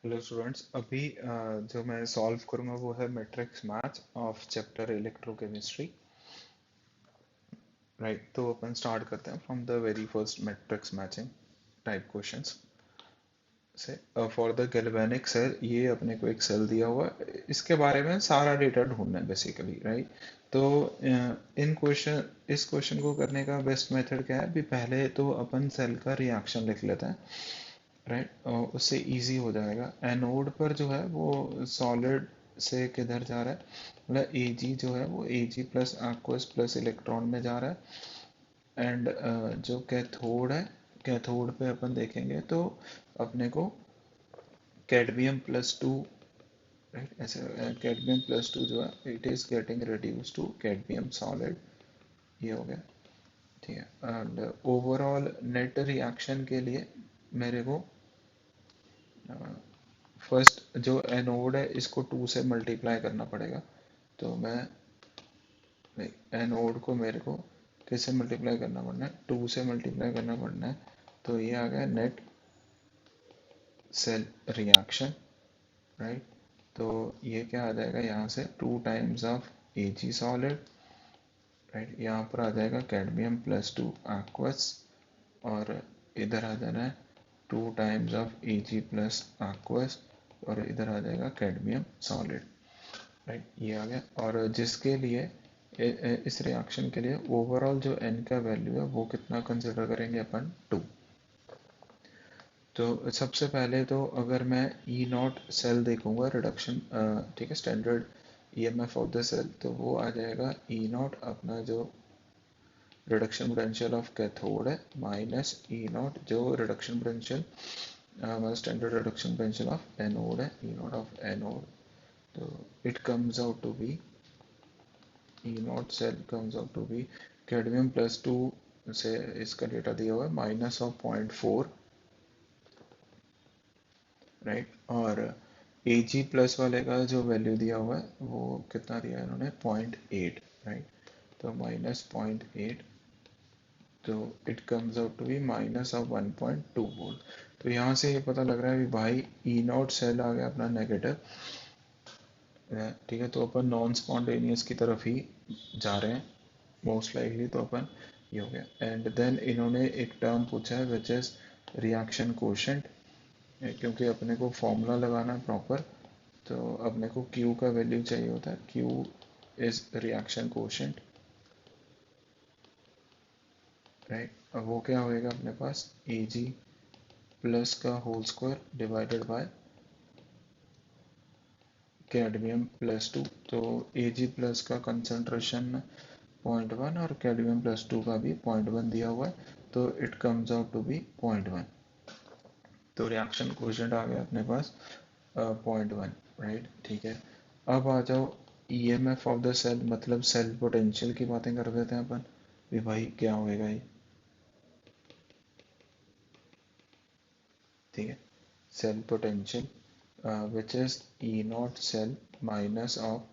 Hello students, अभी जो मैं सॉल्व करूंगा वो है matrix math of chapter electrochemistry. Right, तो अपन स्टार्ट करते हैं from the very first matrix matching type questions से। फॉर द गैल्वेनिक सेल, ये अपने को एक सेल दिया हुआ है, इसके बारे में सारा डेटा ढूंढना है बेसिकली। राइट, तो इस क्वेश्चन को करने का बेस्ट मेथड क्या है? अभी पहले तो अपन सेल का रिएक्शन लिख लेते हैं। राइट, उससे इजी हो जाएगा। एनोड पर जो है वो सॉलिड से किधर जा रहा है, मतलब Ag जो है वो Ag plus aqueous plus electron में जा रहा है। एंड जो कैथोड है, कैथोड पे अपन देखेंगे तो अपने को कैडमियम प्लस टू, राइट, ऐसे कैडमियम प्लस टू जो है it is getting reduce to cadmium solid. ये हो गया, ठीक है। एंड ओवरऑल नेट रिएक्शन के लिए मेरे को फर्स्ट जो एनोड है इसको 2 से मल्टीप्लाई करना पड़ेगा। तो मैं एनोड को मेरे को किससे मल्टीप्लाई करना पड़ना है? 2 से मल्टीप्लाई करना पड़ना है। तो ये आ गया नेट सेल रिएक्शन। राइट, तो ये क्या आ जाएगा यहाँ से? 2 times of Ag solid. Right, यहाँ पर आ जाएगा कैडमियम प्लस टू aqueous, और इधर आ जाना है 2 times of Ag plus aqueous, और इधर आ जाएगा कैडमियम सॉलिड। राइट, ये आ गया। और जिसके लिए इस रिएक्शन के लिए ओवरऑल जो n का वैल्यू है वो कितना कंसिडर करेंगे अपन? 2। तो सबसे पहले तो अगर मैं ई नॉट सेल देखूंगा रिडक्शन, ठीक है, standard EMF of the cell, तो वो आ जाएगा ई नॉट अपना जो रिडक्शन पोटेंशियल ऑफ कैथोड है माइनस ई नॉट जो रिडक्शन पोटेंशियल, हमारा standard reduction potential of anode है, ई नॉट ऑफ एनोड। तो it comes out to be, E not cell comes out to be cadmium plus two से इसका data दिया हुआ है माइनस ऑफ 0.4। राइट, और Ag प्लस वाले का जो वैल्यू दिया हुआ है वो कितना दिया है इन्होंने? 0.8। राइट, तो माइनस 0.8, तो it comes out to be minus of 1.2 volt. तो यहाँ से ये पता लग रहा है कि भाई ई नॉट सेल आ गया अपना नेगेटिव। ठीक है, तो अपन नॉन स्पॉन्टेनियस की तरफ ही जा रहे हैं मोस्ट लाइकली। तो अपन ये हो गया। एंड देन इन्होंने एक टर्म पूछा है विच इज रिएक्शन कोशेंट, क्योंकि अपने को फॉर्मूला लगाना है प्रॉपर। तो अपने को Q का वैल्यू चाहिए होता है, Q is reaction quotient. Right, अब वो क्या होएगा अपने पास? Ag प्लस का whole square divided by cadmium plus two. तो Ag प्लस का कंसंट्रेशन 0.1 और कैडमियम प्लस टू का भी 0.1 दिया हुआ है, तो it comes out to be 0.1। तो रिएक्शन कोशेंट आ गया अपने पास 0.1। राइट, ठीक है। अब आ जाओ ईएमएफ ऑफ द सेल, मतलब सेल पोटेंशियल की बातें कर देते हैं अपन भी भाई क्या होएगा ये। ठीक है, cell potential which is E not cell minus of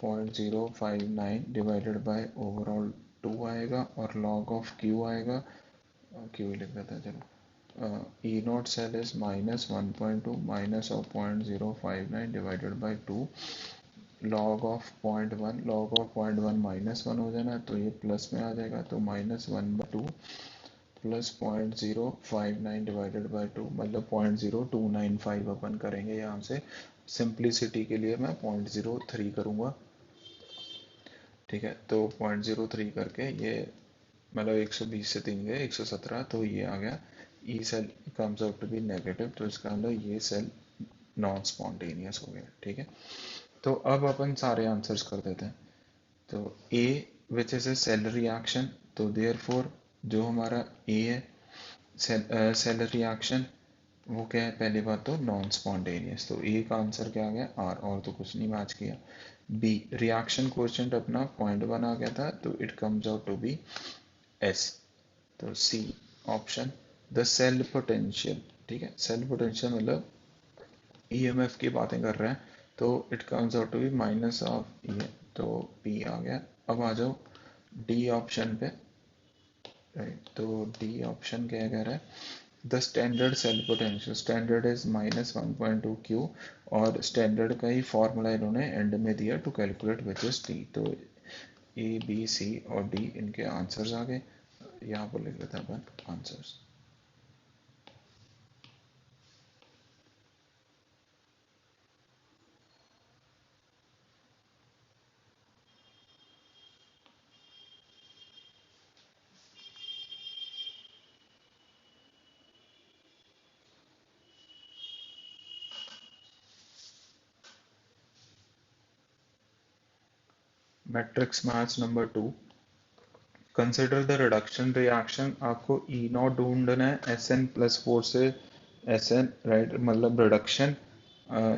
0.059 divided by overall 2 आएगा, और लॉग ऑफ क्यू आएगा, क्यू लिख देते हैं चलो। E not cell is minus 1.2 minus of 0.059 divided by 2, log of 0.1, log of 0.1 minus 1 हो जाना, तो ये प्लस में आ जाएगा, तो माइनस 1/2 प्लस 0.059 डिवाइडेड बाय 2, मतलब 0.0295 अपन करेंगे यहाँ से। सिंप्लिसिटी के लिए मैं 0.03 करूँगा। ठीक है, तो 0.03 करके ये मतलब 120 से 3 गए 117, तो ये आ गया E cell comes out to be negative. तो इसका मतलब ये सेल नॉन स्पॉन्टेनियस हो गया। ठीक है, तो अब अपन सारे आंसर्स कर देते हैं। तो A which is A cell reaction, तो देयर फोर जो हमारा ए है सेल रिएक्शन, वो क्या है? पहली बात तो नॉन स्पॉन्टेनियस, तो ए का आंसर क्या आ गया? आर, और तो कुछ नहीं मैच किया। बी रिएक्शन कोएफिशिएंट अपना 0.1 आ गया था, तो it comes out to be S. तो C option. The cell potential, ठीक है, सेल पोटेंशियल मतलब ईएमएफ की बातें कर रहे हैं, तो it comes out to be minus of E, तो पी आ गया। अब आ जाओ डी ऑप्शन पे। राइट, तो डी ऑप्शन क्या कह रहा है? The standard cell potential, standard is -1.2 Q, और स्टैंडर्ड का ही फॉर्मूला इन्होंने एंड में दिया to calculate which is T. तो ए बी सी और डी इनके आंसर्स आ गए। यहाँ पर लिख लेते हैं अपन answers. Matrix maths number 2, consider the reduction reaction. आपको ई नॉट ढूंढना है SN+4 से SN, राइट, मतलब रिडक्शन,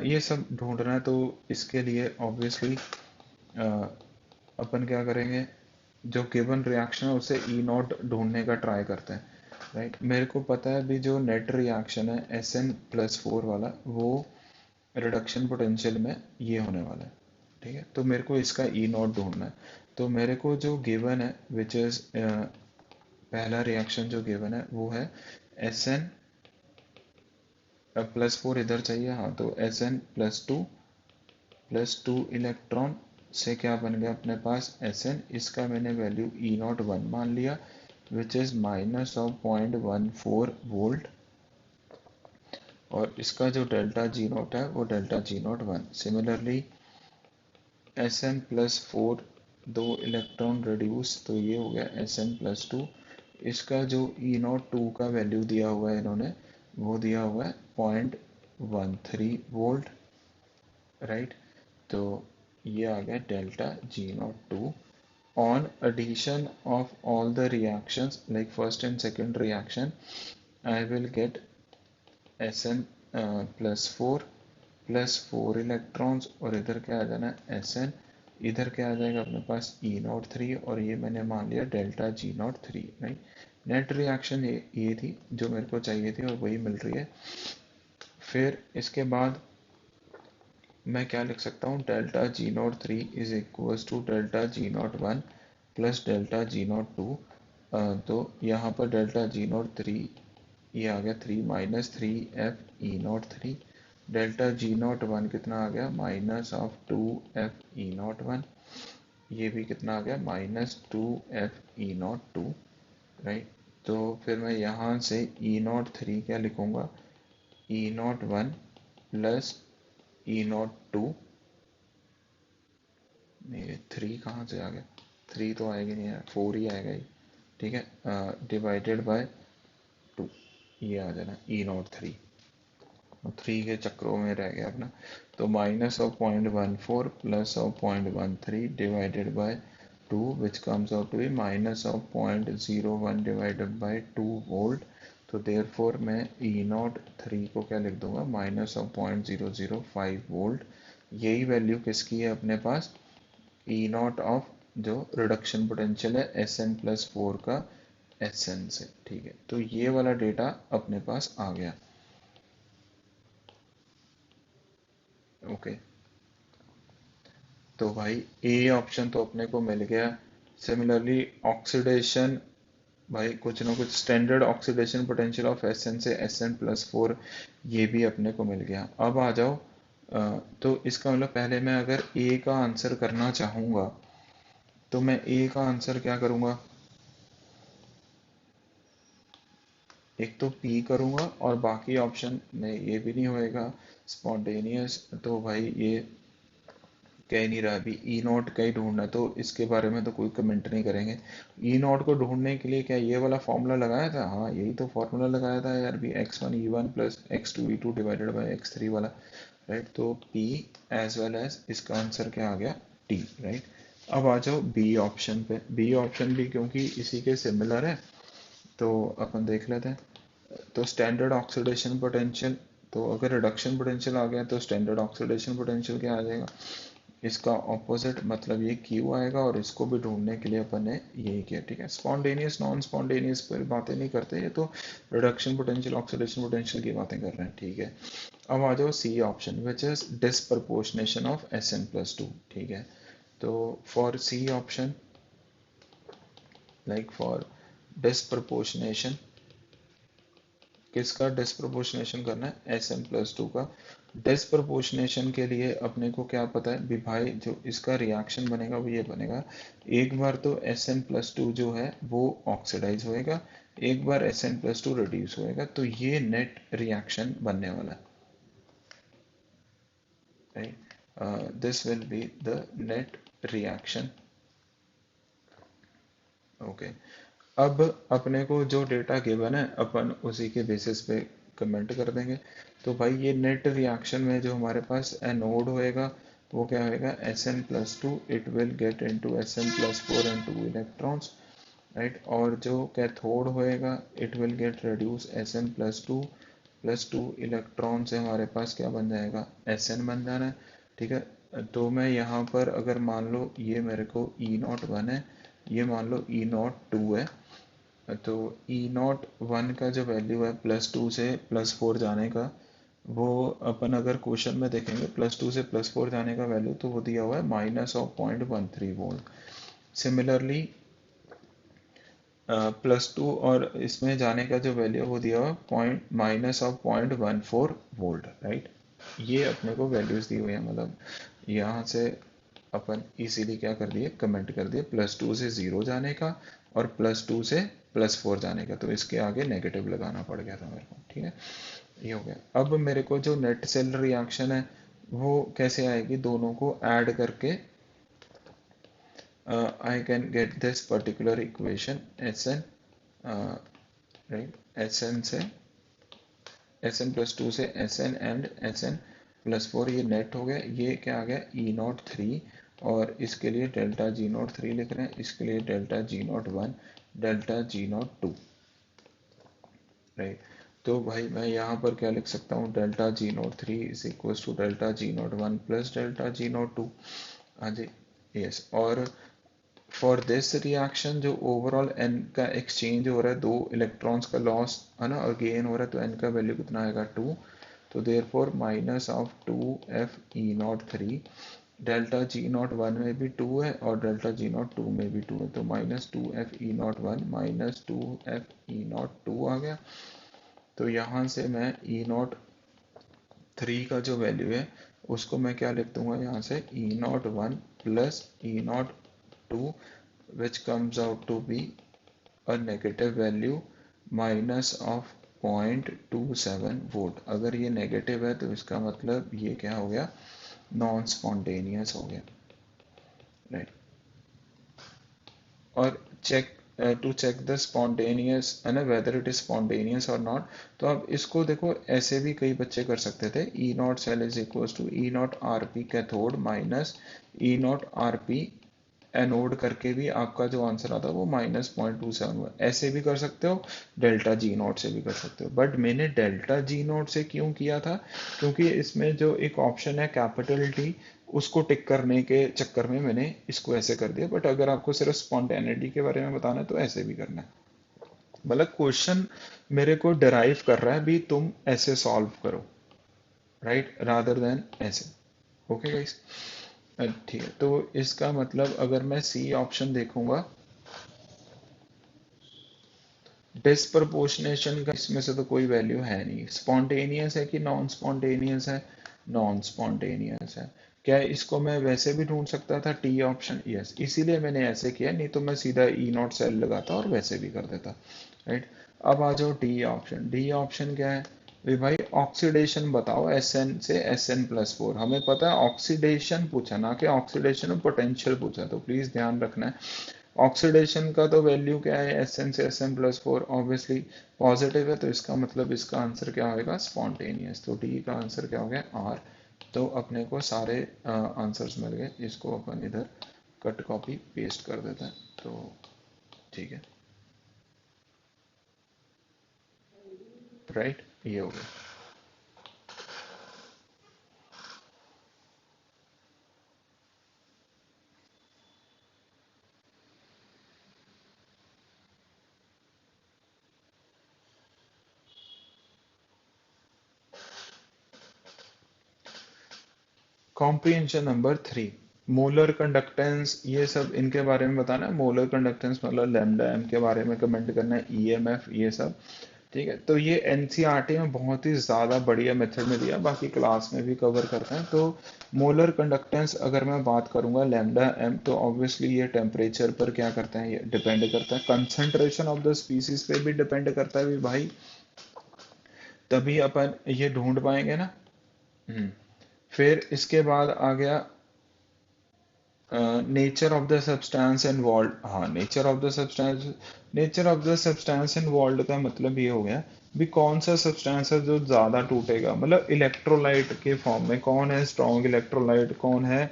ये सब ढूंढना है। तो इसके लिए ऑब्वियसली अपन क्या करेंगे, जो गिवन रिएक्शन है उसे ई नॉट ढूंढने का ट्राई करते हैं, राइट। मेरे को पता है अभी जो नेट रिएक्शन है SN+4 वाला, वो रिडक्शन पोटेंशियल में ये होने वाला है, ठीक है। तो मेरे को इसका ई नॉट ढूंढना है। तो मेरे को जो गिवन है विच इज पहला रिएक्शन जो गिवन है वो है SN+4 इधर चाहिए, हाँ, तो SN+2 इलेक्ट्रॉन से क्या बन गया अपने पास SN, इसका मैंने वैल्यू ई नॉट 1 मान लिया विच इज -0.14 वोल्ट, और इसका जो डेल्टा जी नॉट है वो delta G nought 1। Similarly SN+4 दो इलेक्ट्रॉन रिड्यूस, तो ये हो गया SN+2, इसका जो ई नॉट 2 का वैल्यू दिया हुआ है इन्होंने, वो दिया हुआ है 0.13 वोल्ट, राइट। तो ये आ गया delta G nought 2। On addition of all the reactions like first and second reaction, I will get SN+4 electrons, और इधर क्या आ जाना है SN, इधर क्या आ जाएगा अपने पास ई नॉट 3, और ये मैंने मान लिया delta G nought 3, right. Net reaction ये थी जो मेरे को चाहिए थी, और वही मिल रही है। फिर इसके बाद मैं क्या लिख सकता हूँ, delta G nought 3 is equal to delta G nought 1 plus delta G nought 2। तो यहाँ पर डेल्टा जी नॉट 3, ये आ गया 3 -3 F E0 3, delta G nought 1 कितना आ गया -2 F E0 1, ये भी कितना आ गया -2 Fe0 2, राइट। तो फिर मैं यहाँ से E0 3 क्या लिखूंगा, E0 1 प्लस E0 2, ये 3 कहाँ से आ गया, 3 तो आएगा नहीं, 4 ही आएगा ही, ठीक है, डिवाइडेड बाय 2, ये आ जाना E0 3, 3 के चक्रों में रह गया अपना। तो -0.14 plus of 0.13 divided by 2 which comes out to be -0.01 divided by 2 volt. तो देयरफॉर मैं E0 3 को क्या लिख दूंगा, -0.005 वोल्ट। यही वैल्यू किसकी है अपने पास, E0 ऑफ जो रिडक्शन पोटेंशियल है SN+4 का SN से, ठीक है। तो ये वाला डेटा अपने पास आ गया, ओके। तो भाई ए ऑप्शन तो अपने को मिल गया। सिमिलरली ऑक्सीडेशन, भाई कुछ ना कुछ standard oxidation potential of SN से SN+4, ये भी अपने को मिल गया। अब आ जाओ, तो इसका मतलब पहले मैं अगर ए का आंसर करना चाहूँगा, तो मैं ए का आंसर क्या करूँगा, एक तो पी करूँगा, और बाकी ऑप्शन में ये भी नहीं होएगा स्पॉन्टेनियस, तो भाई ये कह ही नहीं रहा, अभी ई नॉट का ही ढूंढना है, तो इसके बारे में तो कोई कमेंट नहीं करेंगे। ई नॉट को ढूंढने के लिए क्या ये वाला फॉर्मूला लगाया था, हाँ यही तो फॉर्मूला लगाया था यार भी, x1 E1 plus x2 E2 divided by x3 वाला, राइट। तो P एज वेल एज इसका आंसर क्या आ गया T, राइट। अब आ जाओ बी ऑप्शन पे। बी ऑप्शन भी क्योंकि इसी के सिमिलर है, तो अपन देख लेते हैं। तो स्टैंडर्ड ऑक्सीडेशन पोटेंशियल, तो अगर रिडक्शन पोटेंशियल आ गया तो स्टैंडर्ड ऑक्सीडेशन पोटेंशियल क्या आ जाएगा, इसका ऑपोजिट, मतलब ये Q आएगा, और इसको भी ढूंढने के लिए अपन ने यही किया, ठीक है। स्पॉन्टेनियस नॉन स्पॉन्टेनियस पर बातें नहीं करते, ये तो रिडक्शन पोटेंशियल ऑक्सीडेशन पोटेंशियल की बातें कर रहे हैं, ठीक है। अब आ जाओ C option which is disproportionation of SN+2, ठीक है। तो for C option, like for disproportionation किसका डिस्प्रपोर्शनेशन करना है, Sn+2 का। डिस्प्रपोर्शनेशन के लिए अपने को क्या पता है भी भाई, जो इसका रिएक्शन बनेगा वो ये बनेगा, एक बार तो Sn+2 जो है वो ऑक्सीडाइज होएगा, एक बार Sn+2 रिड्यूस होएगा, तो ये नेट रिएक्शन बनने वाला है, right. This will be the net reaction. Okay, अब अपने को जो डेटा गिवन है अपन उसी के बेसिस पे कमेंट कर देंगे। तो भाई ये नेट रिएक्शन में जो हमारे पास एनोड होएगा वो क्या होएगा, Sn+2, it will get into Sn+4 and 2 electrons, right. और जो कैथोड होएगा it will get reduce Sn+2 plus 2 electron से हमारे पास क्या बन जाएगा, Sn बन जाना है, ठीक है। तो मैं यहाँ पर अगर मान लो ये मेरे को E01 है, ये मान लो E02 है, तो E01 का जो वैल्यू है +2 से +4 जाने का, वो अपन अगर क्वेश्चन में देखेंगे +2 से +4 जाने का वैल्यू तो वो दिया हुआ है -0.13 वोल्ट। सिमिलरली +2 और इसमें जाने का जो वैल्यू वो दिया हुआ -0.14 वोल्ट, राइट। ये अपने को वैल्यूज दी हुई है, मतलब यहाँ से अपन इजीली क्या कर दिए, कमेंट कर दिए +2 से 0 जाने का और +2 से +4 जाने का, तो इसके आगे नेगेटिव लगाना पड़ गया था मेरे को, ठीक है। ये हो गया। अब मेरे को जो नेट सेल रिएक्शन है वो कैसे आएगी, दोनों को ऐड करके I can get this particular equation Sn, right, Sn से Sn+2 से Sn एंड Sn+4 ये नेट हो गया, ये क्या आ गया E03, और इसके लिए डेल्टा G03 लिख रहे हैं, इसके लिए delta G01, delta G02, right. तो भाई मैं यहाँ पर क्या लिख सकता हूँ, delta G03 is equal to delta G01 plus delta G02, हाँ जी, यस। और फॉर दिस रिएक्शन जो ओवरऑल n का एक्सचेंज हो रहा है, 2 इलेक्ट्रॉन्स का लॉस है ना और गेन हो रहा है, तो n का वैल्यू कितना आएगा 2, तो therefore -2f E03, delta G01 में भी 2 है और डेल्टा G02 में भी 2 है, तो -2f E01 -2f E02 आ गया। तो यहाँ से मैं E03 का जो वैल्यू है उसको मैं क्या लिख दूंगा, यहाँ से E01 plus E02, which comes out to be a negative value -0.27 volt. अगर ये नेगेटिव है तो इसका मतलब ये क्या हो गया, नॉन स्पॉन्टेनियस हो गया, राइट। और check to check the spontaneous है ना, वेदर इट इज स्पॉन्टेनियस और नॉट, तो अब इसको देखो ऐसे भी कई बच्चे कर सकते थे, E0 cell is equal to E0 RP cathode minus E0 RP anode करके भी आपका जो आंसर आता है वो -0.27 हुआ। ऐसे भी कर सकते हो, डेल्टा G0 से भी कर सकते हो, बट मैंने डेल्टा G0 से क्यों किया था, क्योंकि इसमें जो एक ऑप्शन है कैपिटल T, उसको टिक करने के चक्कर में मैंने इसको ऐसे कर दिया। बट अगर आपको सिर्फ स्पॉन्टेनिटी के बारे में बताना है तो ऐसे भी करना है, मतलब क्वेश्चन मेरे को डिराइव कर रहा है भी तुम ऐसे सॉल्व करो, राइट, रादर देन ऐसे। ओके गाइस, ठीक है। तो इसका मतलब अगर मैं सी ऑप्शन देखूंगा, डिस्प्रपोर्शनेशन का इसमें से तो कोई वैल्यू है नहीं, स्पॉन्टेनियस है कि नॉन स्पॉन्टेनियस है, नॉन स्पॉन्टेनियस है। क्या इसको मैं वैसे भी ढूंढ सकता था, टी ऑप्शन, यस, इसीलिए मैंने ऐसे किया, नहीं तो मैं सीधा E0 सेल लगाता और वैसे भी कर देता, राइट। अब आ जाओ डी ऑप्शन। डी ऑप्शन क्या है भाई, ऑक्सीडेशन बताओ Sn से Sn+4, हमें पता है ऑक्सीडेशन पूछा ना कि ऑक्सीडेशन पोटेंशियल पूछा, तो प्लीज ध्यान रखना है। ऑक्सीडेशन का तो वैल्यू क्या है, Sn से Sn+4 ऑब्वियसली पॉजिटिव है, तो इसका मतलब इसका आंसर क्या होगा, स्पॉन्टेनियस। तो डी का आंसर क्या हो गया, आर। तो अपने को सारे आंसर्स मिल गए, इसको अपन इधर कट कॉपी पेस्ट कर देते हैं, तो ठीक है, राइट, ये हो गया। कॉम्प्रिहेंशन नंबर 3, मोलर कंडक्टेंस, ये सब इनके बारे में बताना है। मोलर कंडक्टेंस मतलब लैम्डा एम के बारे में कमेंट करना है, ईएमएफ ये सब, ठीक है, तो ये एनसीईआरटी में बहुत ही ज़्यादा बढ़िया मेथड में दिया, बाकी क्लास में भी कवर करते हैं। तो मोलर कंडक्टेंस अगर मैं बात करूंगा लैम्डा एम, तो ऑब्वियसली ये टेम्परेचर पर क्या करता है, ये डिपेंड करता है, कंसंट्रेशन ऑफ द स्पीसीज पे भी डिपेंड करता है भी भाई, तभी अपन ये ढूंढ पाएंगे ना। हम्म। फिर इसके बाद आ गया nature of the substance involve. हाँ, nature of the substance involve का मतलब ये हो गया भी कौन सा सब्सटेंस है जो ज्यादा टूटेगा, मतलब इलेक्ट्रोलाइट के फॉर्म में कौन है स्ट्रॉन्ग इलेक्ट्रोलाइट, कौन है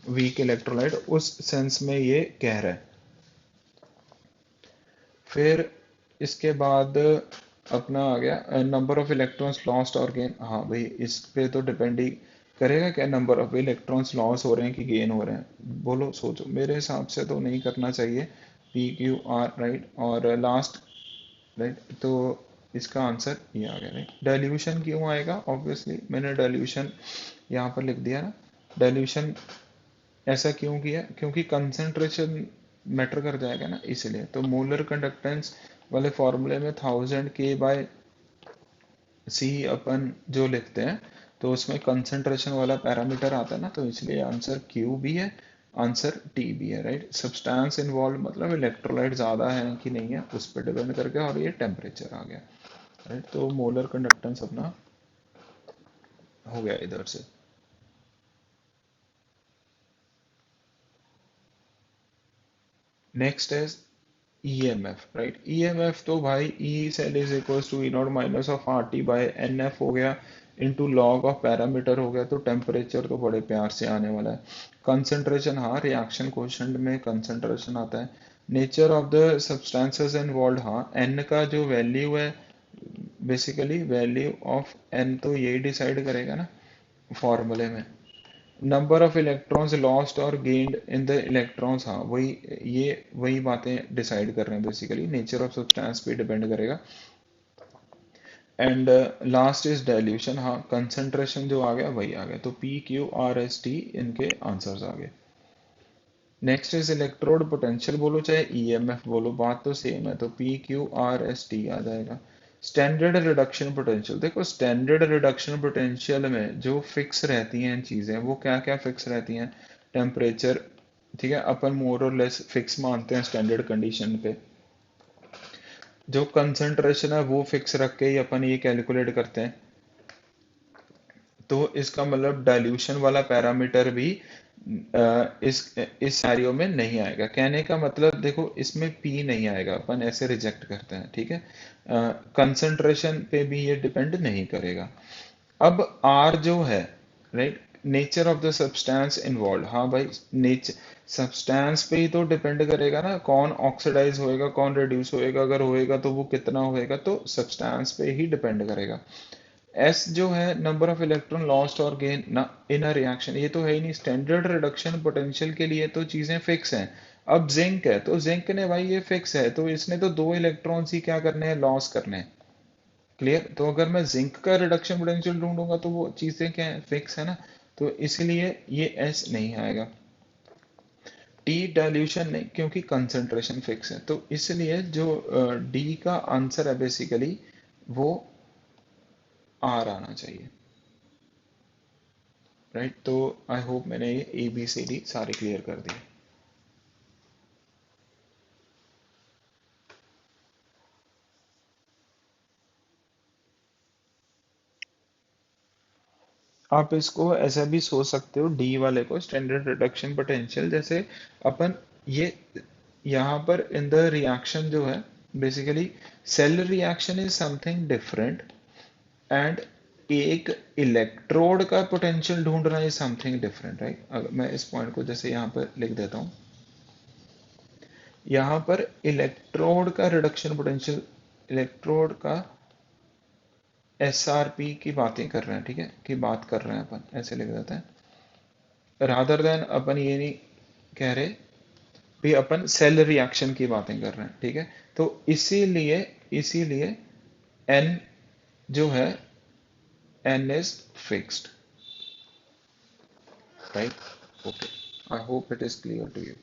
वीक इलेक्ट्रोलाइट, उस सेंस में ये कह रहा है। फिर इसके बाद अपना आ गया नंबर ऑफ इलेक्ट्रॉन्स लॉस्ट और गेन। हाँ भाई, इस पे तो डिपेंड ही करेगा क्या नंबर ऑफ इलेक्ट्रॉन्स लॉस हो रहे हैं कि गेन हो रहे हैं, बोलो सोचो, मेरे हिसाब से तो नहीं करना चाहिए, पी क्यू आर राइट, और लास्ट राइट, तो इसका आंसर ये आ गया राइट। डाइल्यूशन क्यों आएगा, ऑब्वियसली मैंने डाइल्यूशन यहाँ पर लिख दिया ना। डाइल्यूशन ऐसा क्यों किया, क्योंकि कंसंट्रेशन मैटर कर जाएगा ना, इसलिए। तो मोलर कंडक्टेंस वाले फॉर्मूले में 1000 K/C अपन जो लिखते हैं, तो उसमें कंसंट्रेशन वाला पैरामीटर आता है ना, तो इसलिए आंसर Q भी है, आंसर T भी है राइट। सब्सटेंस इन्वॉल्व मतलब इलेक्ट्रोलाइट ज़्यादा है कि नहीं है उस पर डिपेंड करके, और ये टेम्परेचर आ गया राइट। तो मोलर कंडक्टेंस अपना हो गया इधर से। नेक्स्ट है EMF राइट। EMF तो भाई E cell is equals to E0 minus of RT/NF हो गया, इनटू लॉग ऑफ पैरामीटर हो गया, तो टेम्परेचर तो बड़े प्यार से आने वाला है। कंसंट्रेशन, हाँ रिएक्शन कोएफिशिएंट में कंसंट्रेशन आता है। Nature of the substances involve, हाँ N का जो वैल्यू है, बेसिकली वैल्यू ऑफ N तो यही डिसाइड करेगा ना फॉर्मूले में। नंबर ऑफ इलेक्ट्रॉन्स लॉस्ट और गेन्ड इन द इलेक्ट्रॉन्स, हाँ वही, ये वही बातें डिसाइड कर रहे हैं बेसिकली, नेचर ऑफ सब्सटेंस पे डिपेंड करेगा। एंड लास्ट इज डाइल्यूशन, हाँ कंसंट्रेशन जो आ गया वही आ गया, तो PQRST इनके आंसर्स आ गए। नेक्स्ट इज इलेक्ट्रोड पोटेंशियल, बोलो चाहे EMF बोलो, बात तो सेम है, तो PQRST आ जाएगा। स्टैंडर्ड रिडक्शन पोटेंशियल, देखो स्टैंडर्ड रिडक्शन पोटेंशियल में जो फिक्स रहती हैं चीज़ें, वो क्या क्या फिक्स रहती हैं, टेम्परेचर, ठीक है, अपन मोर और लेस फिक्स मानते हैं स्टैंडर्ड कंडीशन पे। जो कंसंट्रेशन है वो फिक्स रख के ही अपन ये कैलकुलेट करते हैं, तो इसका मतलब डाइल्यूशन वाला पैरामीटर भी इस सैरियो में नहीं आएगा। कहने का मतलब देखो, इसमें P नहीं आएगा, अपन ऐसे रिजेक्ट करते हैं, ठीक है। कंसंट्रेशन पे भी ये डिपेंड नहीं करेगा। अब R जो है right, nature of the substance involve, हाँ भाई नेचर सब्सटेंस पे ही तो डिपेंड करेगा ना, कौन ऑक्सीडाइज होएगा कौन रिड्यूस होएगा, अगर होएगा तो वो कितना होएगा, तो सब्सटेंस पे ही डिपेंड करेगा। एस जो है नंबर ऑफ इलेक्ट्रॉन लॉस्ट और गेन ना इन अ रिएक्शन, ये तो है ही नहीं, स्टैंडर्ड रिडक्शन पोटेंशियल के लिए तो चीजें फिक्स हैं। अब जिंक है तो जिंक ने भाई ये फिक्स है, तो इसने तो 2 इलेक्ट्रॉन्स ही क्या करने हैं, लॉस करने हैं। क्लियर, तो अगर मैं जिंक का रिडक्शन पोटेंशियल ढूंढूंगा तो वो चीजें क्या है, फिक्स है ना, तो इसलिए ये एस नहीं आएगा। टी डाइल्यूशन नहीं, क्योंकि कंसंट्रेशन फिक्स है, तो इसलिए जो डी का आंसर है बेसिकली वो आर आना चाहिए राइट। तो आई होप मैंने ये ABCD सारे क्लियर कर दिए। आप इसको ऐसा भी सोच सकते हो, डी वाले को स्टैंडर्ड रिडक्शन पोटेंशियल, जैसे अपन ये यहाँ पर इन द रिएक्शन जो है, basically cell reaction is something different, and एक इलेक्ट्रोड का पोटेंशियल ढूंढना इज समथिंग डिफरेंट राइट। अगर मैं इस पॉइंट को जैसे यहाँ पर लिख देता हूँ, यहाँ पर इलेक्ट्रोड का रिडक्शन पोटेंशियल, इलेक्ट्रोड का SRP की बातें कर रहे हैं, ठीक है, की बात कर रहे हैं अपन, ऐसे लिख देते हैं, रादर देन अपन ये नहीं कह रहे भी अपन सेल रिएक्शन की बातें कर रहे हैं, ठीक है। तो इसीलिए इसीलिए N जो है, N is fixed right. Okay, I hope it is clear to you.